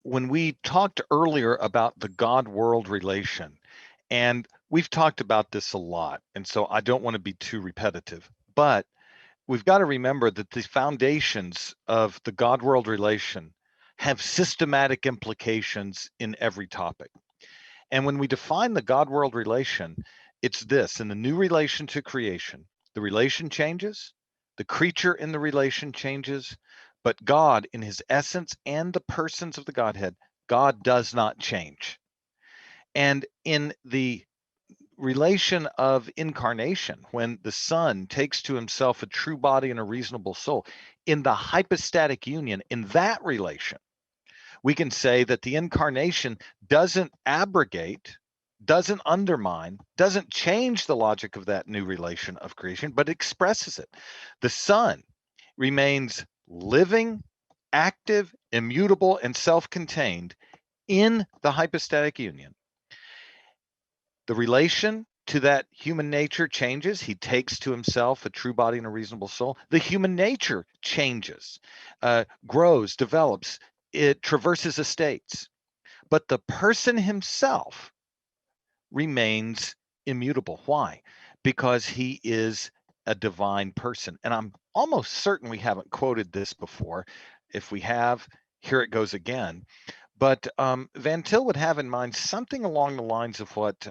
when we talked earlier about the God-world relation, and we've talked about this a lot, and so I don't want to be too repetitive, but we've got to remember that the foundations of the God-world relation have systematic implications in every topic. And when we define the God-world relation, it's this: in the new relation to creation, the relation changes, the creature in the relation changes, but God in his essence and the persons of the Godhead, God does not change. And in the relation of incarnation, when the Son takes to himself a true body and a reasonable soul, in the hypostatic union, in that relation, we can say that the incarnation doesn't abrogate, doesn't undermine, doesn't change the logic of that new relation of creation, but expresses it. The Son remains living, active, immutable, and self-contained in the hypostatic union. The relation to that human nature changes. He takes to himself a true body and a reasonable soul. The human nature changes, grows, develops, it traverses estates. But the person himself remains immutable. Why? Because he is a divine person. And I'm almost certain we haven't quoted this before. If we have, here it goes again. But Van Til would have in mind something along the lines of what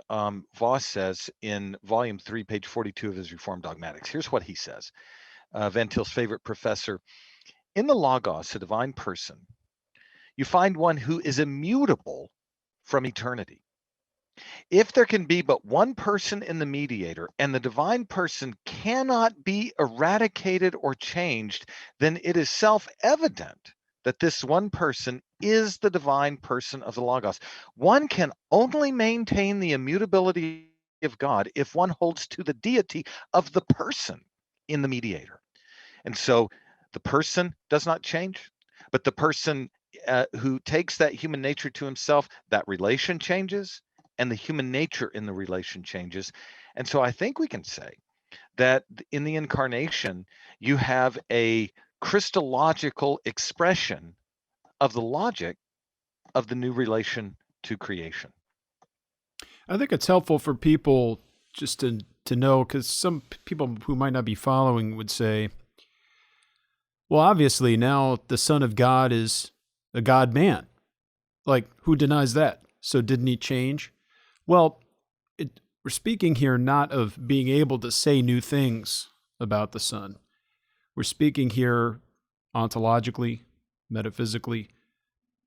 Voss says in volume 3, page 42 of his Reformed Dogmatics. Here's what he says. Van Til's favorite professor: in the Logos, a divine person, you find one who is immutable from eternity. If there can be but one person in the mediator, and the divine person cannot be eradicated or changed, then it is self-evident that this one person is the divine person of the Logos. One can only maintain the immutability of God if one holds to the deity of the person in the mediator. And so the person does not change, but the person who takes that human nature to himself, that relation changes, and the human nature in the relation changes. And so I think we can say that in the incarnation, you have a Christological expression of the logic of the new relation to creation. I think it's helpful for people just to know, because some people who might not be following would say, well, obviously now the Son of God is a God-man. Like, who denies that? So didn't he change? Well, we're speaking here not of being able to say new things about the Son. We're speaking here ontologically, metaphysically.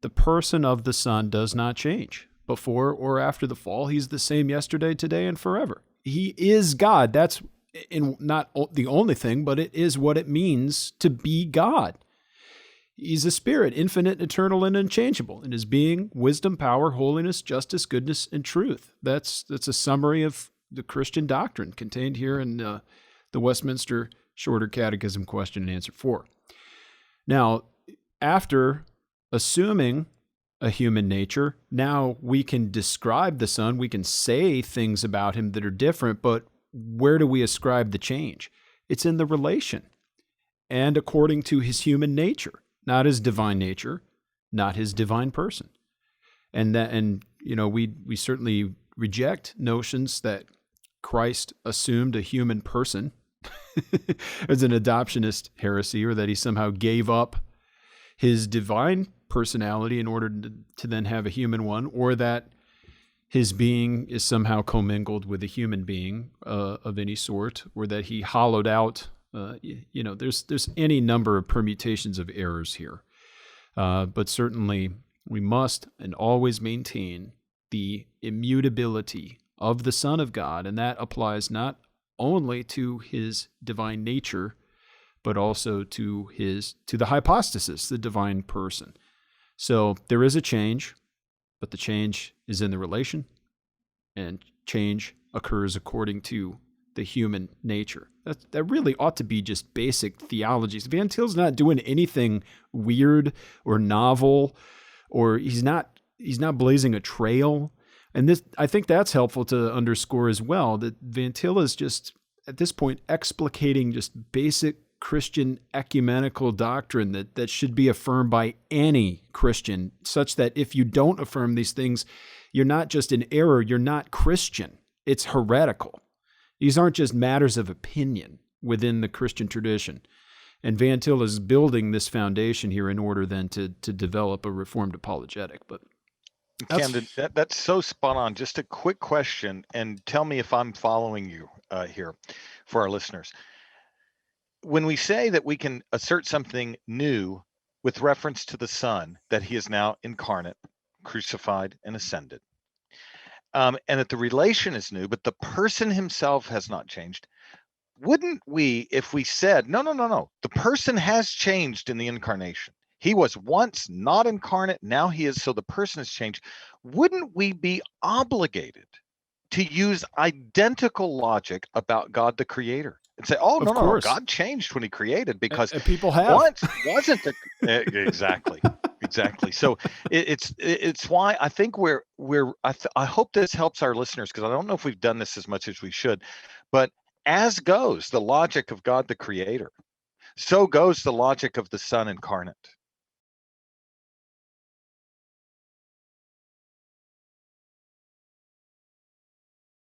The person of the Son does not change. Before or after the fall, he's the same yesterday, today, and forever. He is God. That's not the only thing, but it is what it means to be God. He's a spirit, infinite, eternal, and unchangeable in his being, wisdom, power, holiness, justice, goodness, and truth. That's a summary of the Christian doctrine contained here in the Westminster Shorter Catechism Question and Answer 4. Now, after assuming a human nature, now we can describe the Son, we can say things about him that are different, but where do we ascribe the change? It's in the relation and according to his human nature, not his divine nature, not his divine person. And you know, we certainly reject notions that Christ assumed a human person as an adoptionist heresy, or that he somehow gave up his divine personality in order to then have a human one, or that his being is somehow commingled with a human being of any sort, or that he hollowed out. There's any number of permutations of errors here. But certainly we must and always maintain the immutability of the Son of God, and that applies not only to his divine nature, but also to the hypostasis, the divine person. So there is a change, but the change is in the relation, and change occurs according to the human nature. That really ought to be just basic theology. Van Til's not doing anything weird or novel, or he's not blazing a trail. And this, I think that's helpful to underscore as well, that Van Til is just, at this point, explicating just basic Christian ecumenical doctrine that should be affirmed by any Christian, such that if you don't affirm these things, you're not just in error, you're not Christian. It's heretical. These aren't just matters of opinion within the Christian tradition. And Van Til is building this foundation here in order then to develop a Reformed apologetic. But Camden, that's so spot on. Just a quick question, and tell me if I'm following you here for our listeners. When we say that we can assert something new with reference to the Son, that he is now incarnate, crucified, and ascended, and that the relation is new, but the person himself has not changed, wouldn't we, if we said, no, the person has changed in the incarnation. He was once not incarnate, now he is, so the person has changed. Wouldn't we be obligated to use identical logic about God the Creator and say, oh, no, God changed when he created, because people have. Once wasn't the exactly. So it's why I think I hope this helps our listeners, because I don't know if we've done this as much as we should, but as goes the logic of God the Creator, so goes the logic of the Son incarnate.